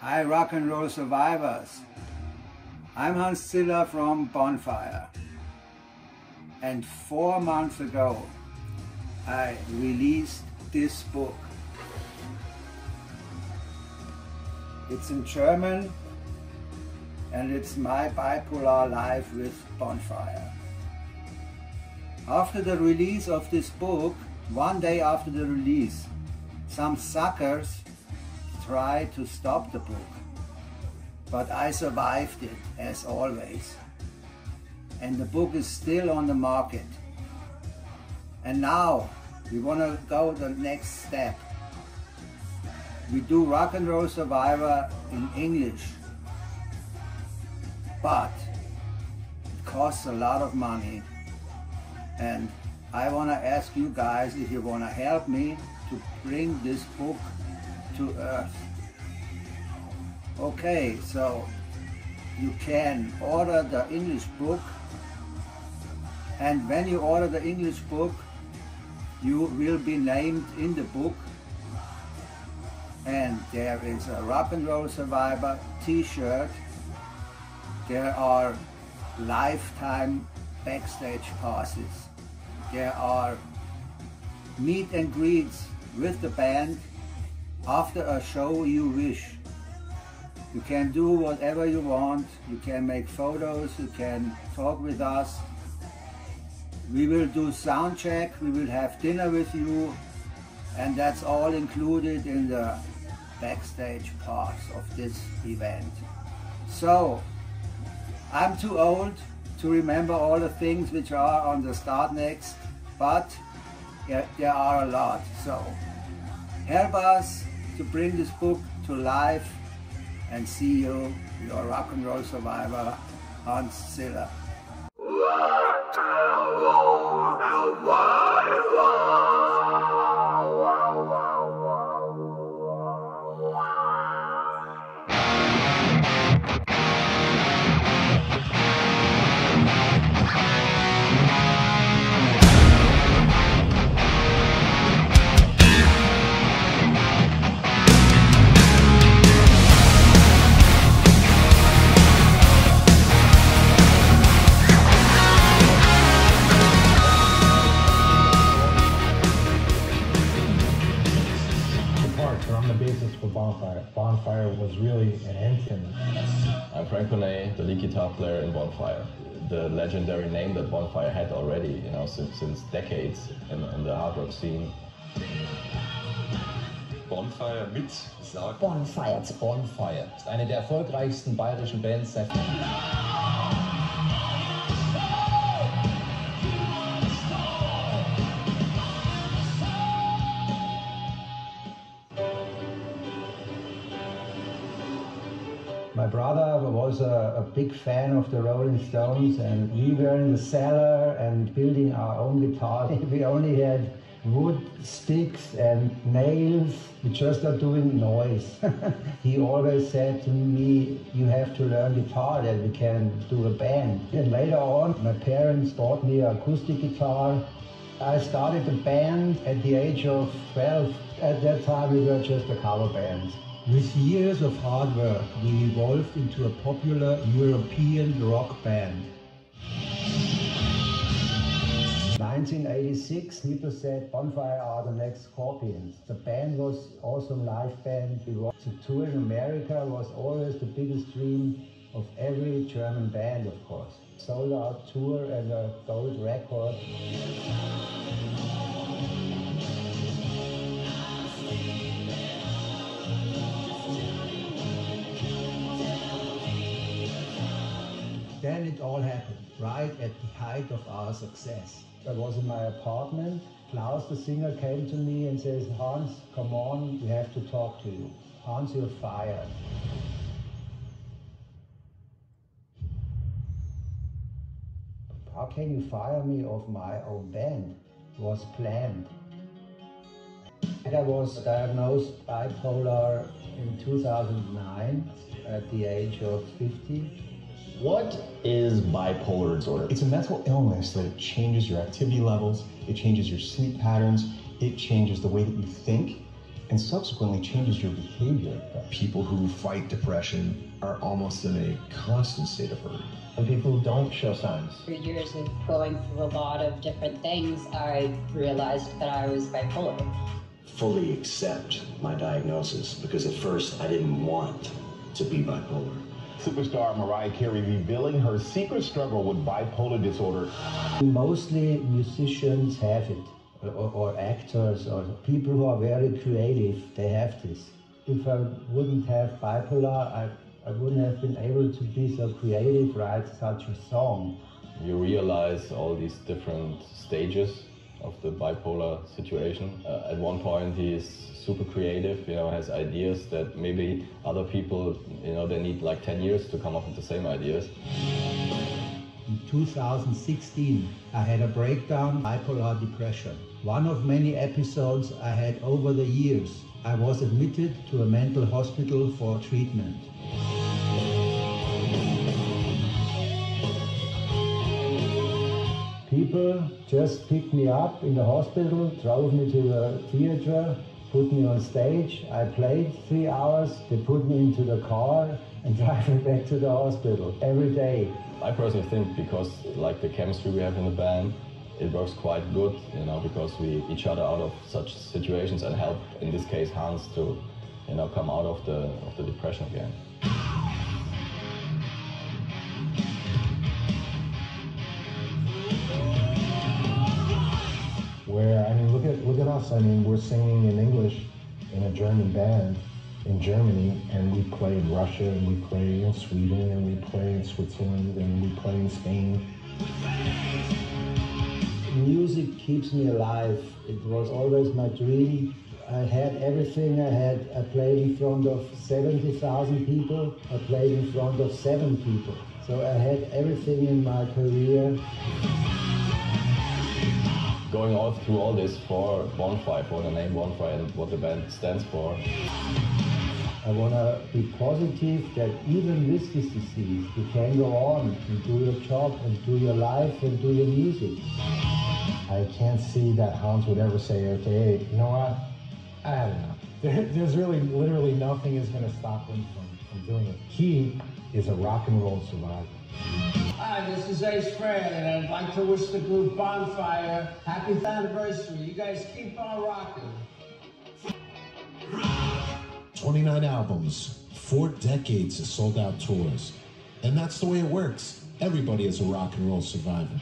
Hi, rock and roll survivors. I'm Hans Ziller from Bonfire. And 4 months ago, I released this book. It's in German and it's my bipolar life with Bonfire. After the release of this book, 1 day after the release, some suckers tried to stop the book, but I survived it as always. And the book is still on the market. And now we want to go the next step. We do Rock and Roll Survivor in English, but it costs a lot of money. And I want to ask you guys if you want to help me to bring this book to earth. Okay, so you can order the English book, and when you order the English book, you will be named in the book, and there is a Rock and Roll Survivor t-shirt. There are lifetime backstage passes. There are meet and greets with the band after a show you wish. You can do whatever you want. You can make photos, you can talk with us. We will do sound check, we will have dinner with you, and that's all included in the backstage pass of this event. So, I'm too old to remember all the things which are on the start next, but there are a lot. So, help us to bring this book to life, and see you, your rock and roll survivor, Hans Ziller. For Bonfire. Bonfire was really an anthem. I'm Frank Bonet, the lead guitar player in Bonfire. The legendary name that Bonfire had already, since decades in the hard rock scene. Bonfire mit Sarg. Bonfire. Bonfire ist eine der erfolgreichsten bayerischen Bands seit... My brother was a big fan of the Rolling Stones, and we were in the cellar and building our own guitar. We only had wood sticks and nails. We just are doing noise. He always said to me, you have to learn guitar that we can do a band. And later on, my parents bought me an acoustic guitar. I started a band at the age of 12. At that time, we were just a cover band. With years of hard work, we evolved into a popular European rock band. 1986, people said Bonfire are the next Scorpions. The band was awesome live band. To tour in America was always the biggest dream of every German band, of course. Sold out tour and a gold record. Then it all happened, right at the height of our success. I was in my apartment. Klaus, the singer, came to me and says, Hans, come on, we have to talk to you. Hans, you're fired. How can you fire me off my own band? It was planned. I was diagnosed bipolar in 2009 at the age of 50. What is bipolar disorder? It's a mental illness that changes your activity levels, it changes your sleep patterns, it changes the way that you think, and subsequently changes your behavior. People who fight depression are almost in a constant state of hurry. And people who don't show signs. Through years of going through a lot of different things, I realized that I was bipolar. Fully accept my diagnosis, because at first I didn't want to be bipolar. Superstar Mariah Carey revealing her secret struggle with bipolar disorder. Mostly musicians have it, or actors, or people who are very creative, they have this. If I wouldn't have bipolar, I wouldn't have been able to be so creative, write such a song. You realize all these different stages of the bipolar situation. At one point he is super creative, has ideas that maybe other people, they need like 10 years to come up with the same ideas. In 2016, I had a breakdown, bipolar depression. One of many episodes I had over the years. I was admitted to a mental hospital for treatment. People just picked me up in the hospital, drove me to the theater, put me on stage. I played 3 hours. They put me into the car and drive me back to the hospital every day. I personally think because like the chemistry we have in the band, it works quite good, because we each other out of such situations and help, in this case, Hans to, come out of the depression again. Where, I mean, look at us. I mean, we're singing in English in a German band in Germany, and we play in Russia, and we play in Sweden, and we play in Switzerland, and we play in Spain. Music keeps me alive. It was always my dream. I had everything. I played in front of 70,000 people. I played in front of 7 people. So I had everything in my career. Going through all this for Bonfire, for the name Bonfire and what the band stands for. I want to be positive that even with this disease, you can go on and do your job and do your life and do your music. I can't see that Hans would ever say, okay, you know what? I had enough. There's really, literally nothing is going to stop him from doing it. He is a rock and roll survivor. Hi, this is Ace Fred, and I'd like to wish the group Bonfire happy anniversary. You guys keep on rocking. 29 albums, 4 decades of sold-out tours. And that's the way it works. Everybody is a rock and roll survivor.